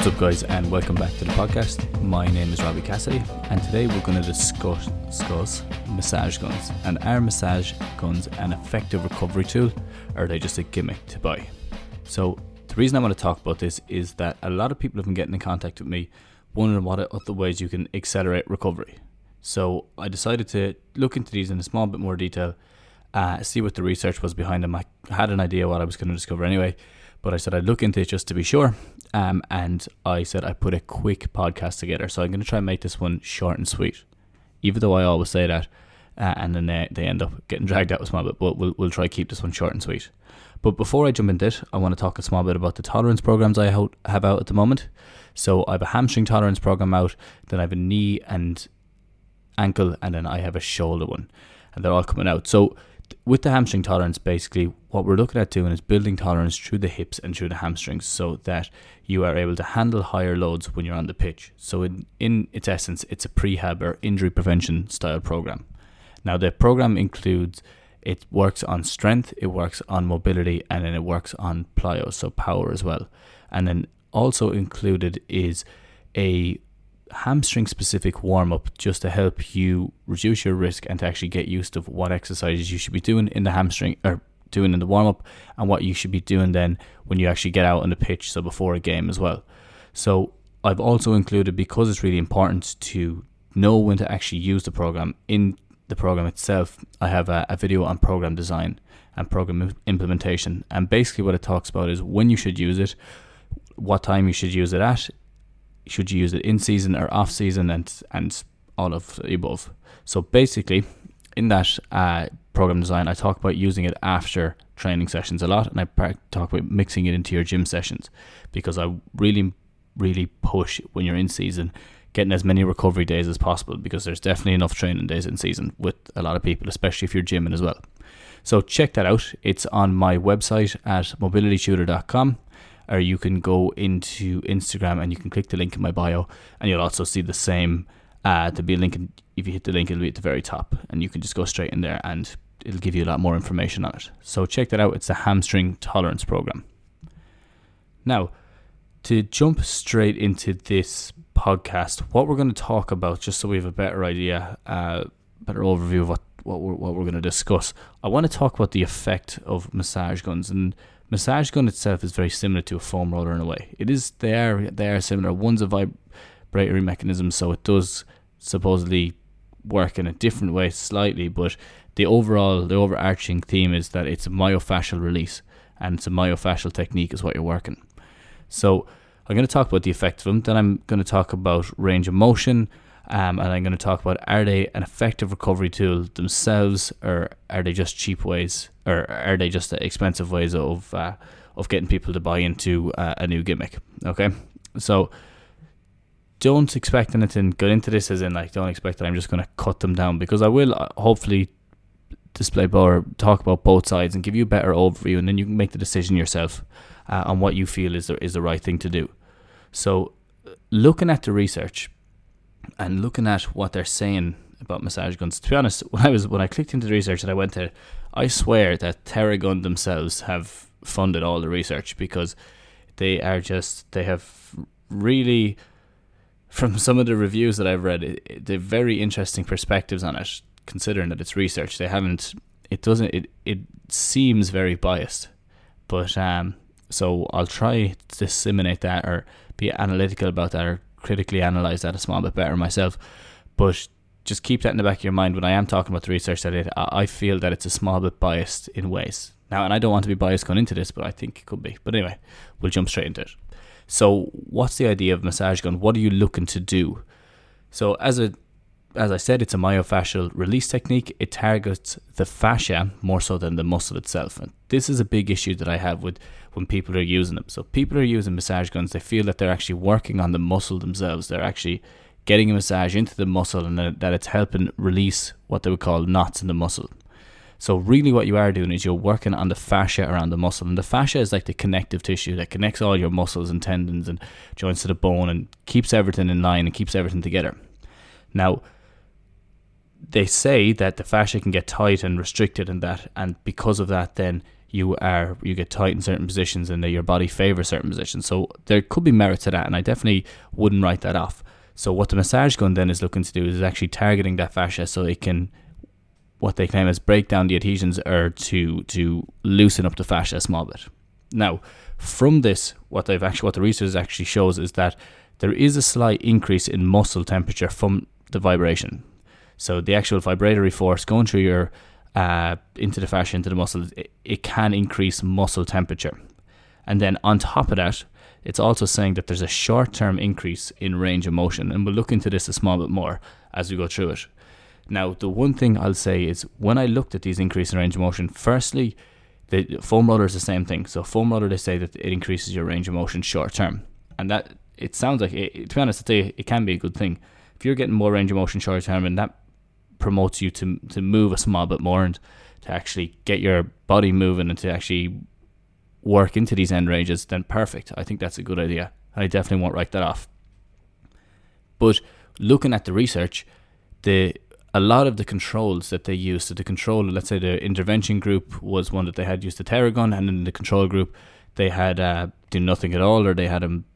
What's up, guys, and welcome back to the podcast. My name is Robbie Cassidy, and today we're going to discuss massage guns. And are massage guns an effective recovery tool, or are they just a gimmick to buy? So the reason I want to talk about this is that a lot of people have been getting in contact with me wondering what other ways you can accelerate recovery. So I decided to look into these in a small bit more detail, see what the research was behind them. I had an idea what I was going to discover anyway, but I said I'd look into it just to be sure. And I said I'd put a quick podcast together. So I'm going to try and make this one short and sweet, even though I always say that. And then they end up getting dragged out a small bit, but we'll try to keep this one short and sweet. But before I jump into it, I want to talk a small bit about the tolerance programs I have out at the moment. So I have a hamstring tolerance program out, then I have a knee and ankle, and then I have a shoulder one, and they're all coming out. So with the hamstring tolerance, basically what we're looking at doing is building tolerance through the hips and through the hamstrings so that you are able to handle higher loads when you're on the pitch. So in its essence, it's a prehab or injury prevention style program. Now the program includes, it works on strength, it works on mobility, and then it works on plyo, so power as well. And then also included is a hamstring specific warm-up just to help you reduce your risk and to actually get used to what exercises you should be doing in the hamstring or doing in the warm-up, and what you should be doing then when you actually get out on the pitch, so before a game as well. So I've also included, because it's really important to know when to actually use the program, in the program itself I have a video on program design and program implementation, and basically what it talks about is when you should use it, what time you should use it at, should you use it in season or off season, and all of the above. So basically in that program design, I talk about using it after training sessions a lot, and I talk about mixing it into your gym sessions, because I really push when you're in season getting as many recovery days as possible, because there's definitely enough training days in season with a lot of people, especially if you're gymming as well. So check that out. It's on my website at mobilitytutor.com, or you can go into Instagram and you can click the link in my bio, and you'll also see the same. There'll be a link, and if you hit the link, it'll be at the very top, and you can just go straight in there and it'll give you a lot more information on it. So check that out. It's the hamstring tolerance program. Now, to jump straight into this podcast, what we're going to talk about, just so we have a better idea, better overview of what we're going to discuss, I want to talk about the effect of massage guns. And massage gun itself is very similar to a foam roller in a way. They are similar. One's a vibratory mechanism, so it does supposedly work in a different way slightly, but the overarching theme is that it's a myofascial release, and it's a myofascial technique is what you're working. So I'm going to talk about the effect of them, then I'm going to talk about range of motion, and I'm going to talk about, are they an effective recovery tool themselves, or are they just cheap ways, or are they just expensive ways of getting people to buy into a new gimmick. Okay, so don't expect anything good into this, as in don't expect that I'm just going to cut them down, because I will hopefully talk about both sides and give you a better overview, and then you can make the decision yourself on what you feel is the right thing to do. So looking at the research and looking at what they're saying about massage guns, to be honest, when I clicked into the research and I went to, I swear that Theragun themselves have funded all the research, because they have really, from some of the reviews that I've read, they're very interesting perspectives on it, considering that it's research. It seems very biased, but so I'll try to disseminate that, or be analytical about that, or critically analyze that a small bit better myself. But just keep that in the back of your mind when I am talking about the research that I feel that it's a small bit biased in ways. Now, and I don't want to be biased going into this, but I think it could be. But anyway, we'll jump straight into it. So what's the idea of massage gun? What are you looking to do? So as I said, it's a myofascial release technique. It targets the fascia more so than the muscle itself. And this is a big issue that I have with when people are using them. So people are using massage guns, they feel that they're actually working on the muscle themselves. They're actually getting a massage into the muscle, and that it's helping release what they would call knots in the muscle. So really what you are doing is you're working on the fascia around the muscle. And the fascia is like the connective tissue that connects all your muscles and tendons and joints to the bone, and keeps everything in line and keeps everything together. Now, they say that the fascia can get tight and restricted, and because of that, then you get tight in certain positions and that your body favors certain positions. So there could be merit to that, and I definitely wouldn't write that off. So what the massage gun then is looking to do is actually targeting that fascia so it can, what they claim is, break down the adhesions or to loosen up the fascia a small bit. Now, from this, what the research actually shows is that there is a slight increase in muscle temperature from the vibration. So the actual vibratory force going through your into the fascia, into the muscles, it can increase muscle temperature. And then on top of that, it's also saying that there's a short-term increase in range of motion, and we'll look into this a small bit more as we go through it. Now, the one thing I'll say is when I looked at these increase in range of motion, firstly, the foam roller is the same thing. So foam roller, they say that it increases your range of motion short-term, and that it sounds like, to be honest, it can be a good thing. If you're getting more range of motion short-term, and that promotes you to move a small bit more and to actually get your body moving and to actually work into these end ranges, then perfect. I think that's a good idea. I definitely won't write that off. But looking at the research, a lot of the controls that they used, so the control, let's say the intervention group was one that they had used the Theragun, and in the control group they had do nothing at all, or they had them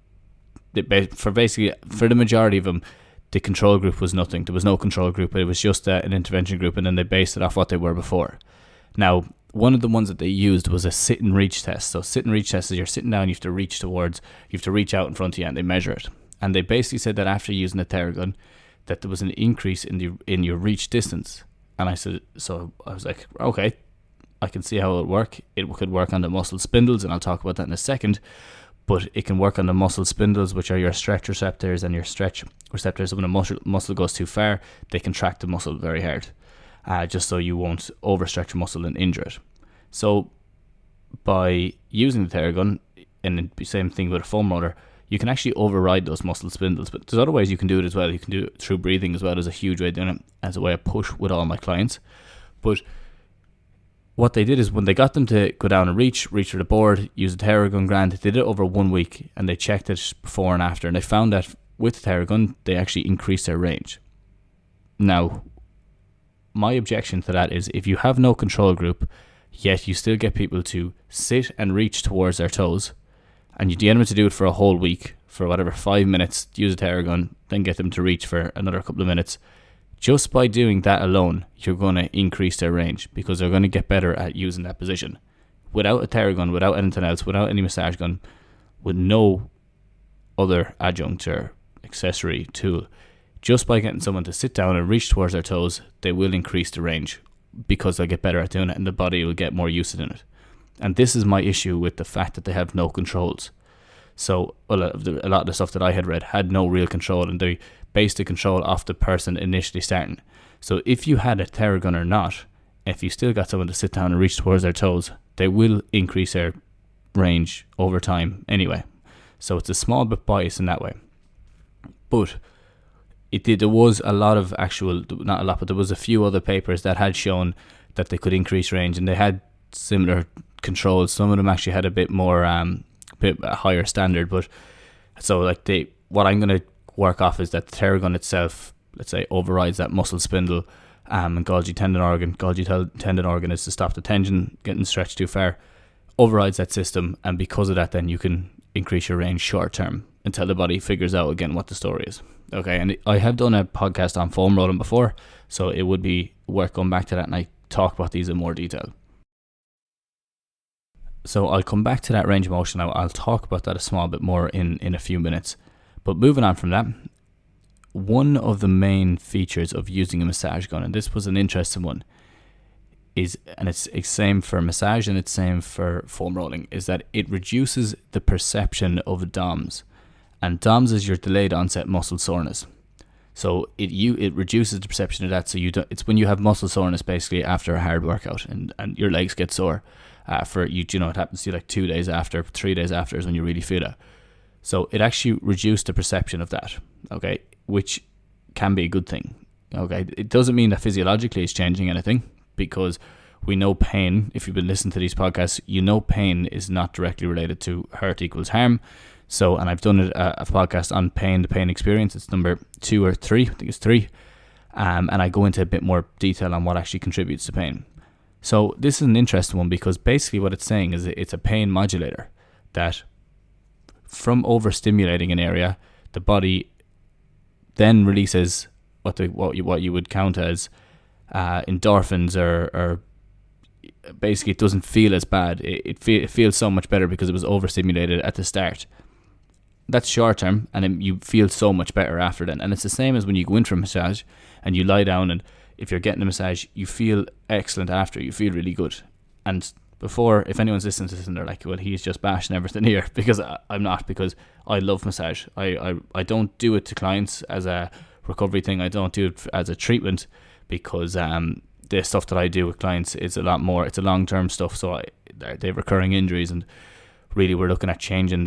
for the majority of them. The control group was nothing. There was no control group. It was just an intervention group, and then they based it off what they were before. Now, one of the ones that they used was a sit and reach test. So sit and reach test is you're sitting down, you have to reach out in front of you, and they measure it. And they basically said that after using the Theragun, that there was an increase in your reach distance. And I was like, okay, I can see how it would work. It could work on the muscle spindles, and I'll talk about that in a second. But it can work on the muscle spindles, which are your stretch receptors, and your stretch receptors, when a muscle goes too far, they contract the muscle very hard, just so you won't overstretch your muscle and injure it. So by using the Theragun, and the same thing with a foam roller, you can actually override those muscle spindles. But there's other ways you can do it as well. You can do it through breathing as well. There's a huge way of doing it, as a way of push with all my clients. But what they did is when they got them to go down and reach for the board, use the Theragun grand, they did it over 1 week, and they checked it before and after, and they found that with the Theragun, they actually increased their range. Now, my objection to that is if you have no control group, yet you still get people to sit and reach towards their toes, and you get them to do it for a whole week, for 5 minutes, use a Theragun, then get them to reach for another couple of minutes. Just by doing that alone, you're going to increase their range, because they're going to get better at using that position. Without a Theragun, without anything else, without any massage gun, with no other adjunct or accessory tool, just by getting someone to sit down and reach towards their toes, they will increase the range, because they'll get better at doing it, and the body will get more used to doing it. And this is my issue with the fact that they have no controls. So a lot of the stuff that I had read had no real control, and they based the control off the person initially starting. So if you had a Theragun or not, if you still got someone to sit down and reach towards their toes, they will increase their range over time anyway. So it's a small bit biased in that way. But there was a lot of not a lot, but there was a few other papers that had shown that they could increase range, and they had similar controls. Some of them actually had a bit more, bit higher standard. But so what I'm going to work off is that the Theragun itself, let's say, overrides that muscle spindle and Golgi tendon organ. Golgi tendon organ is to stop the tendon getting stretched too far. Overrides that system, and because of that, then you can increase your range short term until the body figures out again what the story is. Okay, and I have done a podcast on foam rolling before, so it would be worth going back to that, and I talk about these in more detail. So I'll come back to that range of motion now. I'll talk about that a small bit more in a few minutes. But moving on from that, one of the main features of using a massage gun, and this was an interesting one, and it's same for massage and it's same for foam rolling, is that it reduces the perception of DOMS. And DOMS is your delayed onset muscle soreness. So it reduces the perception of that. So it's when you have muscle soreness basically after a hard workout, and your legs get sore. It happens to you 2 days after, 3 days after is when you really feel it. So it actually reduced the perception of that, okay, which can be a good thing, okay. It doesn't mean that physiologically it's changing anything, because we know pain, if you've been listening to these podcasts, you know pain is not directly related to hurt equals harm. So, and I've done a podcast on pain, the pain experience. It's number 2 or 3, I think it's 3. And I go into a bit more detail on what actually contributes to pain. So this is an interesting one, because basically what it's saying is it's a pain modulator, that from overstimulating an area, the body then releases what you would count as endorphins, or basically it doesn't feel as bad. It feels so much better because it was overstimulated at the start. That's short term, and then you feel so much better after then. And it's the same as when you go in for a massage and you lie down, and if you're getting a massage, you feel excellent after. You feel really good. And before, if anyone's listening to this and they're like, well, he's just bashing everything here, because I'm not, because I love massage. I don't do it to clients as a recovery thing. I don't do it as a treatment, because the stuff that I do with clients is a lot more, it's a long-term stuff. So they have recurring injuries, and really we're looking at changing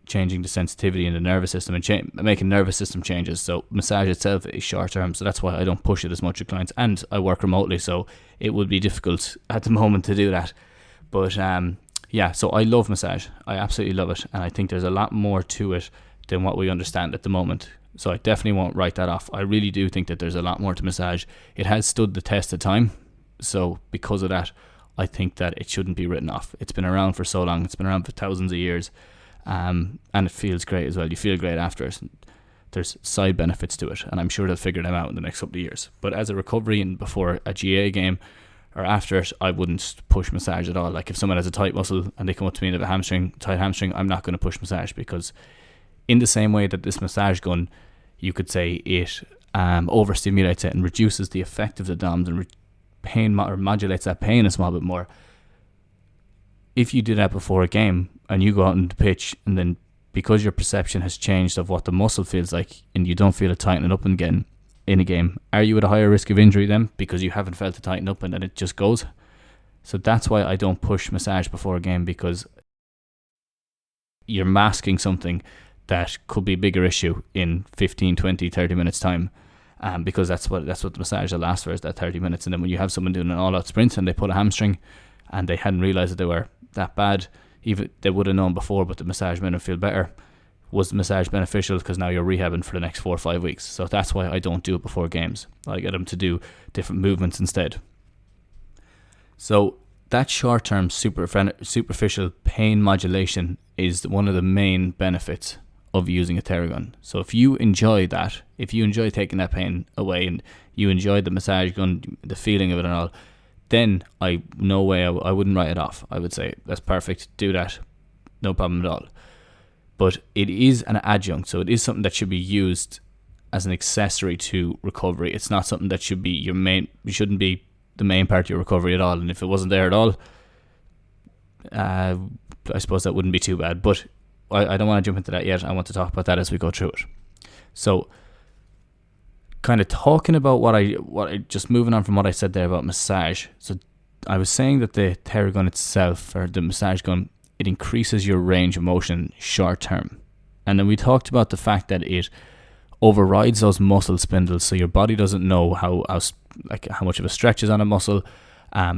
changing the sensitivity in the nervous system, and making nervous system changes. So massage itself is short term, so that's why I don't push it as much with clients, and I work remotely, so it would be difficult at the moment to do that. But so I love massage. I absolutely love it, and I think there's a lot more to it than what we understand at the moment. So I definitely won't write that off. I really do think that there's a lot more to massage. It has stood the test of time, so because of that, I think that it shouldn't be written off. It's been around for so long. It's been around for thousands of years. And it feels great as well. You feel great after it. There's side benefits to it, and I'm sure they'll figure them out in the next couple of years. But as a recovery and before a GA game or after it, I wouldn't push massage at all. Like if someone has a tight muscle and they come up to me and have a tight hamstring, I'm not going to push massage, because in the same way that this massage gun, you could say it overstimulates it and reduces the effect of the DOMS and or modulates that pain a small bit more. If you do that before a game and you go out on the pitch, and then because your perception has changed of what the muscle feels like, and you don't feel it tightening up again in a game, are you at a higher risk of injury then, because you haven't felt it tighten up and then it just goes? So that's why I don't push massage before a game, because you're masking something that could be a bigger issue in 15, 20, 30 minutes time. Because that's what the massage will last for, is that 30 minutes. And then when you have someone doing an all-out sprint and they pull a hamstring and they hadn't realised that they were that bad, even they would have known before, but the massage made them feel better. Was the massage beneficial? Because now you're rehabbing for the next 4 or 5 weeks. So that's why I don't do it before games. I get them to do different movements instead. So that short-term superficial pain modulation is one of the main benefits of using a Theragun. So if you enjoy that, if you enjoy taking that pain away, and you enjoy the massage gun, the feeling of it and all, then I wouldn't write it off. I would say that's perfect, do that, no problem at all. But it is an adjunct, so it is something that should be used as an accessory to recovery. It's not something that should be your main. You shouldn't be the main part of your recovery at all. And if it wasn't there at all, I suppose that wouldn't be too bad. But I don't want to jump into that yet. I want to talk about that as we go through it. So, kind of talking about what I just moving on from what I said there about massage. So I was saying that the Theragun itself, or the massage gun, it increases your range of motion short term. And then we talked about the fact that it overrides those muscle spindles, so your body doesn't know how much of a stretch is on a muscle,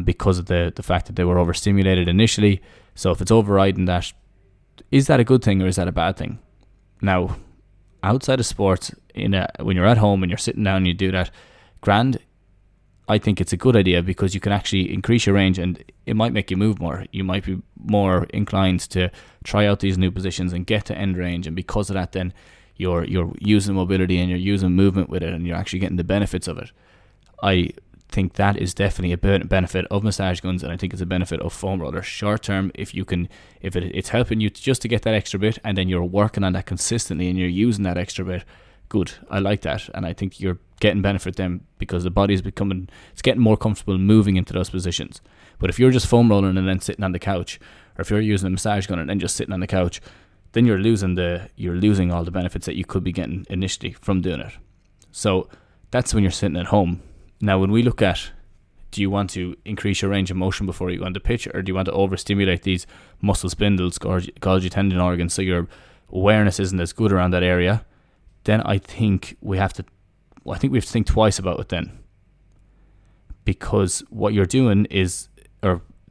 because of the fact that they were overstimulated initially. So if it's overriding that, is that a good thing or is that a bad thing? Now, outside of sports, when you're at home and you're sitting down and you do that, grand, I think it's a good idea, because you can actually increase your range and it might make you move more. You might be more inclined to try out these new positions and get to end range, and because of that, then you're using mobility and you're using movement with it, and you're actually getting the benefits of it. I think that is definitely a benefit of massage guns, and I think it's a benefit of foam rollers. Short term, if it's helping you just to get that extra bit, and then you're working on that consistently and you're using that extra bit, good. I like that, and I think you're getting benefit then, because the body's it's getting more comfortable moving into those positions. But if you're just foam rolling and then sitting on the couch, or if you're using a massage gun and then just sitting on the couch, then you're losing all the benefits that you could be getting initially from doing it. So that's when you're sitting at home. Now, when we look at, do you want to increase your range of motion before you go on the pitch, or do you want to overstimulate these muscle spindles, Golgi tendon organs, so your awareness isn't as good around that area? Then I think we have to think twice about it then. Because what you're doing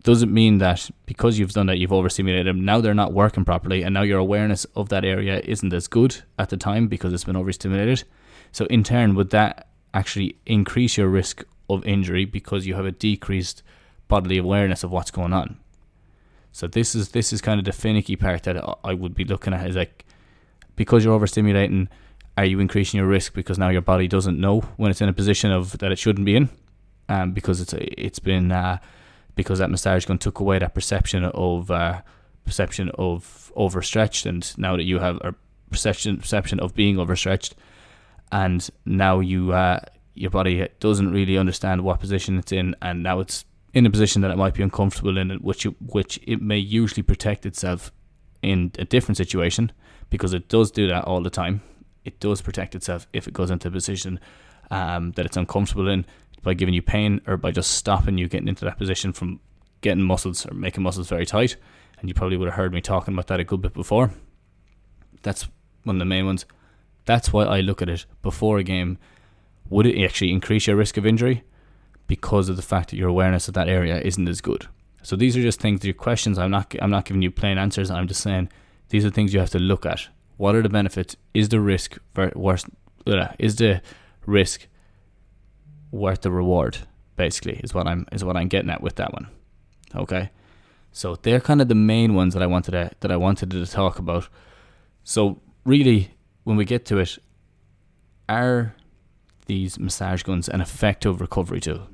doesn't mean that because you've done that, you've overstimulated them, now they're not working properly, and now your awareness of that area isn't as good at the time because it's been overstimulated. So in turn, would that actually increase your risk of injury because you have a decreased bodily awareness of what's going on. So this is kind of the finicky part that I would be looking at, is like, because you're overstimulating, are you increasing your risk because now your body doesn't know when it's in a position of that it shouldn't be in, because it's been because that massage gun took away that perception of overstretched, and now that you have a perception of being overstretched, and now your body doesn't really understand what position it's in, and now it's in a position that it might be uncomfortable in, which it may usually protect itself in a different situation, because it does do that all the time. It does protect itself if it goes into a position that it's uncomfortable in, by giving you pain or by just stopping you getting into that position from getting muscles or making muscles very tight. And you probably would have heard me talking about that a good bit before. That's one of the main ones. That's why I look at it before a game. Would it actually increase your risk of injury? Because of the fact that your awareness of that area isn't as good. So these are just things, your questions. I'm not giving you plain answers. I'm just saying these are things you have to look at. What are the benefits? Is the risk worth the reward? Basically, is what I'm getting at with that one. Okay, so they're kind of the main ones that I wanted to talk about. So really, when we get to it, are these massage guns an effective recovery tool?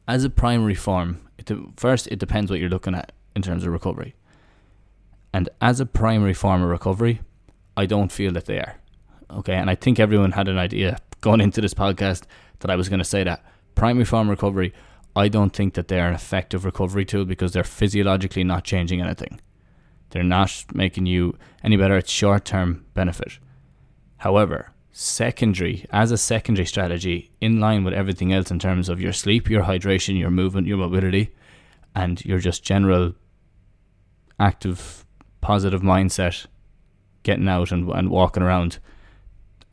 As a primary form, it depends what you're looking at in terms of recovery. And as a primary form of recovery, I don't feel that they are. Okay, and I think everyone had an idea going into this podcast that I was going to say that. Primary form recovery, I don't think that they are an effective recovery tool, because they're physiologically not changing anything. They're not making you any better. It's short-term benefit. However, as a secondary strategy, in line with everything else in terms of your sleep, your hydration, your movement, your mobility, and your just general active, positive mindset, getting out and walking around,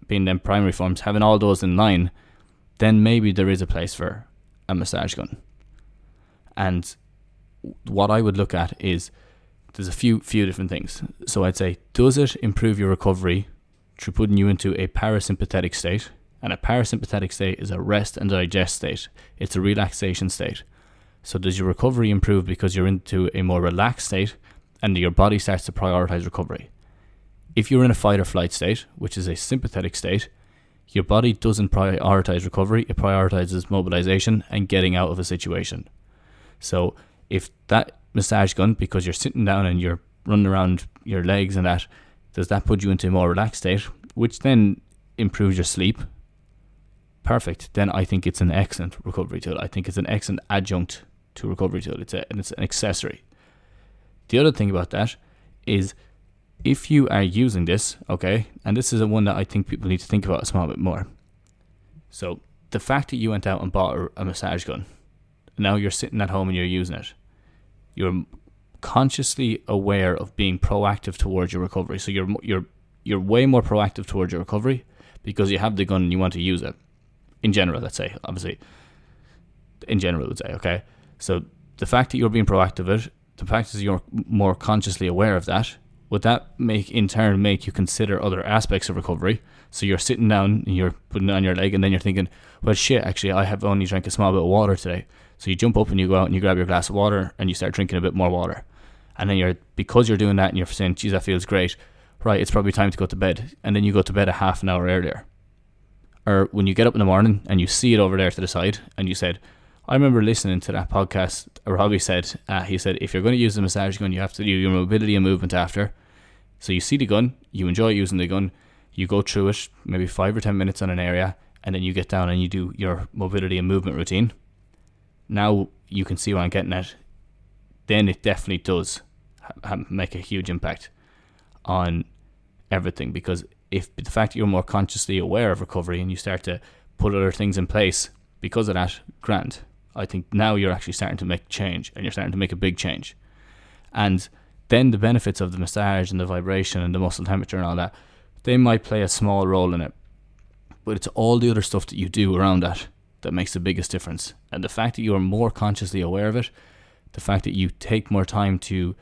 being them primary forms, having all those in line, then maybe there is a place for a massage gun. And what I would look at is, there's a few different things. So I'd say, does it improve your recovery through putting you into a parasympathetic state? And a parasympathetic state is a rest and digest state. It's a relaxation state. So does your recovery improve because you're into a more relaxed state and your body starts to prioritize recovery? If you're in a fight or flight state, which is a sympathetic state, your body doesn't prioritize recovery. It prioritizes mobilization and getting out of a situation. So if that massage gun, because you're sitting down and you're running around your legs and that, does that put you into a more relaxed state, which then improves your sleep? Perfect. Then I think it's an excellent recovery tool. I think it's an excellent adjunct to a recovery tool. It's an accessory. The other thing about that is, if you are using this, okay, and this is one that I think people need to think about a small bit more. So the fact that you went out and bought a massage gun, now you're sitting at home and you're using it, you're consciously aware of being proactive towards your recovery. So you're way more proactive towards your recovery because you have the gun and you want to use it. In general, let's say, obviously, in general, let's say, okay. So the fact that you're being proactive with it, the fact that you're more consciously aware of that, would that in turn make you consider other aspects of recovery? So you're sitting down and you're putting it on your leg, and then you're thinking, well, shit, actually, I have only drank a small bit of water today. So you jump up and you go out and you grab your glass of water and you start drinking a bit more water. And then because you're doing that and you're saying, geez, that feels great. Right, it's probably time to go to bed. And then you go to bed a half an hour earlier. Or when you get up in the morning and you see it over there to the side and you said, I remember listening to that podcast, Robbie said, he said, if you're going to use the massage gun, you have to do your mobility and movement after. So you see the gun, you enjoy using the gun, you go through it, maybe 5 or 10 minutes on an area, and then you get down and you do your mobility and movement routine. Now you can see what I'm getting at. Then it definitely does make a huge impact on everything, because if the fact that you're more consciously aware of recovery and you start to put other things in place because of that, grand. I think now you're actually starting to make change, and you're starting to make a big change. And then the benefits of the massage and the vibration and the muscle temperature and all that, they might play a small role in it, but it's all the other stuff that you do around that that makes the biggest difference. And the fact that you are more consciously aware of it, the fact that you take more time to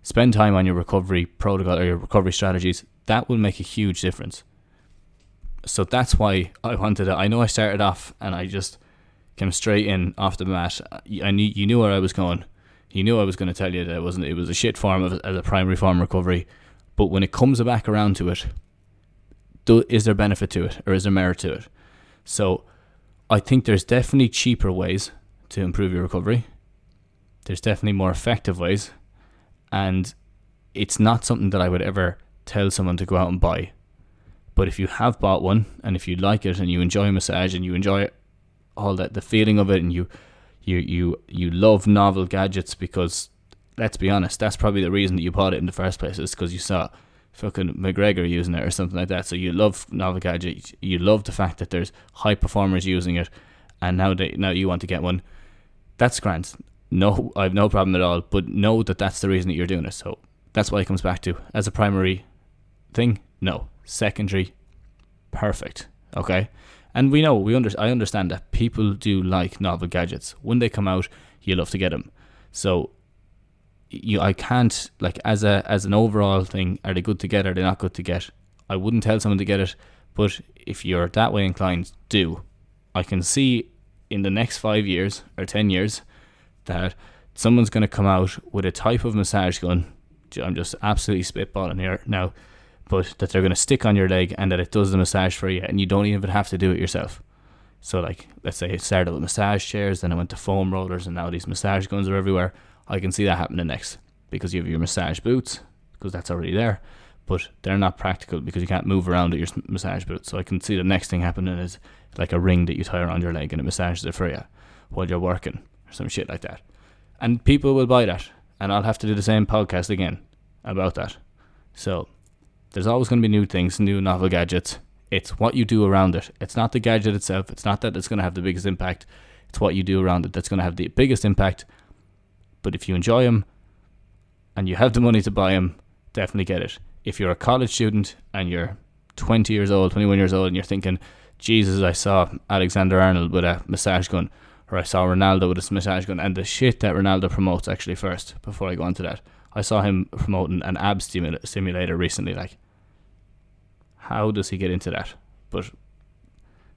spend time on your recovery protocol or your recovery strategies, that will make a huge difference. So that's why I wanted it. I know I started off and I just came straight in off the mat. I knew, you knew where I was going. You knew I was going to tell you that it was a shit form as a primary form of recovery. But when it comes back around to it, is there benefit to it or is there merit to it? So I think there's definitely cheaper ways to improve your recovery. There's definitely more effective ways. And it's not something that I would ever tell someone to go out and buy. But if you have bought one and if you like it and you enjoy massage and you enjoy all that, the feeling of it, and you love novel gadgets, because let's be honest, that's probably the reason that you bought it in the first place, is because you saw fucking McGregor using it or something like that. So you love novel gadgets, you love the fact that there's high performers using it, and now you want to get one. That's grand. No, I have no problem at all, but know that that's the reason that you're doing it. So that's why it comes back to, as a primary thing, no. Secondary, perfect. Okay, and I understand that people do like novel gadgets. When they come out, you love to get them. So I can't, like, as an overall thing, are they good to get, are they not good to get? I wouldn't tell someone to get it, but if you're that way inclined, do. I can see in the next 5 years or 10 years that someone's going to come out with a type of massage gun. I'm just absolutely spitballing here now, but that they're going to stick on your leg and that it does the massage for you, and you don't even have to do it yourself. So, like, let's say it started with massage chairs, then it went to foam rollers, and now these massage guns are everywhere. I can see that happening next, because you have your massage boots, because that's already there, but they're not practical because you can't move around with your massage boots. So I can see the next thing happening is like a ring that you tie around your leg and it massages it for you while you're working, or some shit like that. And people will buy that, and I'll have to do the same podcast again about that. So there's always going to be new things, new novel gadgets. It's what you do around it. It's not the gadget itself. It's not that it's going to have the biggest impact. It's what you do around it that's going to have the biggest impact. But if you enjoy them and you have the money to buy them, definitely get it. If you're a college student and you're 20 years old, 21 years old, and you're thinking, Jesus, I saw Alexander Arnold with a massage gun, or I saw Ronaldo with a massage gun, and the shit that Ronaldo promotes, actually, first, before I go on to that, I saw him promoting an ab simulator recently. Like, how does he get into that? But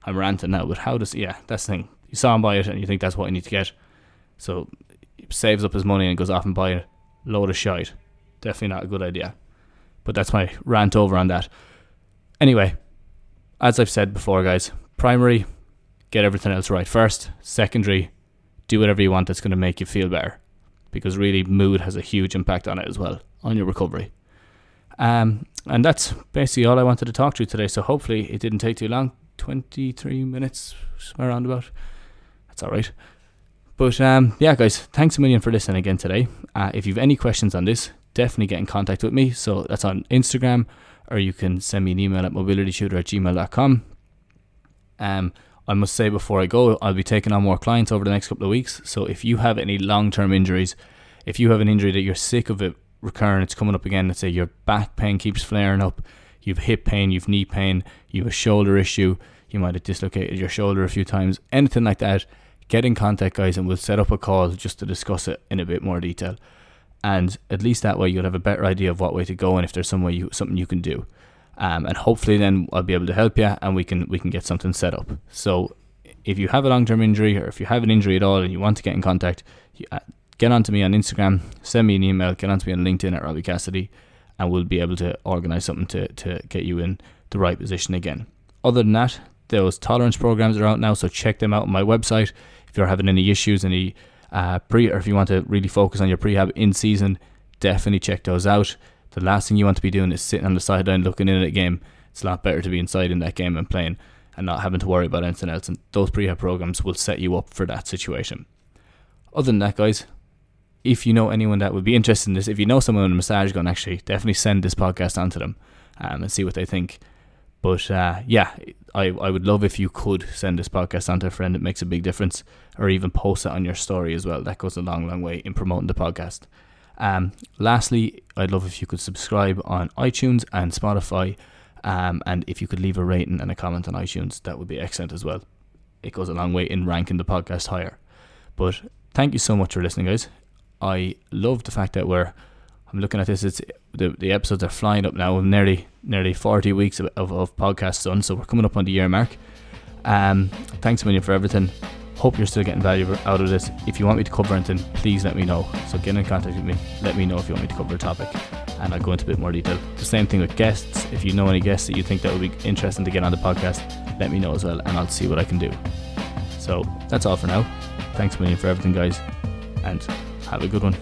I'm ranting now, but how does, yeah, that's the thing. You saw him buy it and you think that's what you need to get. So he saves up his money and goes off and buy a load of shite. Definitely not a good idea. But that's my rant over on that. Anyway, as I've said before, guys, primary, get everything else right first. Secondary, do whatever you want that's going to make you feel better, because really mood has a huge impact on it as well, on your recovery. And that's basically all I wanted to talk to you today. So hopefully it didn't take too long. 23 minutes, around about. That's all right. But yeah, guys, thanks a million for listening again today. If you have any questions on this, definitely get in contact with me. So that's on Instagram, or you can send me an email at mobilitytutor@gmail.com. I must say before I go, I'll be taking on more clients over the next couple of weeks. So if you have any long-term injuries, if you have an injury that you're sick of it recurring, it's coming up again, let's say your back pain keeps flaring up, you've hip pain, you've knee pain, you have a shoulder issue, you might have dislocated your shoulder a few times, anything like that, get in contact, guys, and we'll set up a call just to discuss it in a bit more detail. And at least that way you'll have a better idea of what way to go and if there's something you can do. And hopefully then I'll be able to help you and we can get something set up. So if you have a long-term injury, or if you have an injury at all and you want to get in contact, get on to me on Instagram, send me an email, get on to me on LinkedIn at Robbie Cassidy, and we'll be able to organise something to get you in the right position again. Other than that, those tolerance programs are out now, so check them out on my website. If you're having any issues, or if you want to really focus on your prehab in season, definitely check those out. The last thing you want to be doing is sitting on the sideline looking in at a game. It's a lot better to be inside in that game and playing and not having to worry about anything else, and those prehab programs will set you up for that situation. Other than that, guys, if you know anyone that would be interested in this, if you know someone with a massage gun, actually, definitely send this podcast on to them and see what they think. But yeah, I would love if you could send this podcast on to a friend. It makes a big difference, or even post it on your story as well. That goes a long, long way in promoting the podcast. Lastly, I'd love if you could subscribe on iTunes and Spotify, and if you could leave a rating and a comment on iTunes, that would be excellent as well. It goes a long way in ranking the podcast higher. But thank you so much for listening, guys. I love the fact that I'm looking at this. It's the episodes are flying up now. Nearly 40 weeks of podcasts done, so we're coming up on the year mark. Thanks a million for everything. Hope you're still getting value out of this. If you want me to cover anything, please let me know. So get in contact with me. Let me know if you want me to cover a topic, and I'll go into a bit more detail. The same thing with guests. If you know any guests that you think that would be interesting to get on the podcast, let me know as well, and I'll see what I can do. So that's all for now. Thanks a million for everything, guys, and have a good one.